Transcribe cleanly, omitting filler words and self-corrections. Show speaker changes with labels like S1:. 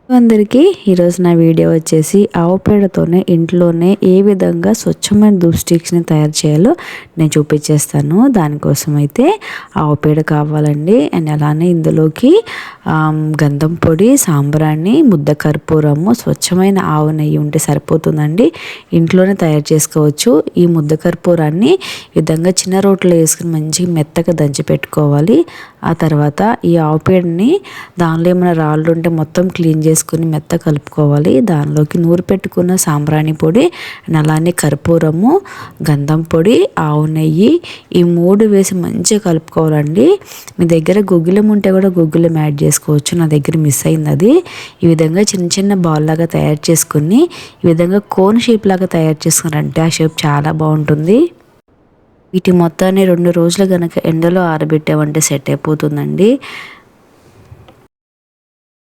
S1: అందరికీ ఈరోజు నా వీడియో వచ్చేసి ఆవు పేడతోనే ఇంట్లోనే ఏ విధంగా స్వచ్ఛమైన ధూప్ స్టిక్స్ని తయారు చేయాలో నేను చూపించేస్తాను. దానికోసం అయితే ఆవు పేడ కావాలండి. అండ్ అలానే ఇందులోకి గంధం పొడి, సాంబ్రాణి, ముద్ద కర్పూరము, స్వచ్ఛమైన ఆవు నెయ్యి ఉంటే సరిపోతుందండి. ఇంట్లోనే తయారు చేసుకోవచ్చు. ఈ ముద్ద కర్పూరాన్ని ఈ విధంగా చిన్న రోట్లో వేసుకుని మంచిగా మెత్తగా దంచి పెట్టుకోవాలి. ఆ తర్వాత ఈ ఆవు పేడని దానిలో ఏమైనా రాళ్ళు ఉంటే మొత్తం క్లీన్ చేసుకుని మెత్త కలుపుకోవాలి. దానిలోకి నూరు పెట్టుకున్న సాంబ్రాణి పొడి, అలానే కర్పూరము, గంధం పొడి, ఆవు నెయ్యి ఈ 3 వేసి మంచిగా కలుపుకోవాలండి. మీ దగ్గర గుగ్గిలం ఉంటే కూడా గుగ్గిలం యాడ్ చేసుకోవచ్చు. నా దగ్గర మిస్ అయింది అది. ఈ విధంగా చిన్న చిన్న బాల్ లాగా తయారు చేసుకుని ఈ విధంగా కోన్ షేప్ లాగా తయారు చేసుకున్నారంటే ఆ షేప్ చాలా బాగుంటుంది. వీటి మొత్తాన్ని 2 రోజులు కనుక ఎండలో ఆరబెట్టామంటే సెట్ అయిపోతుందండి.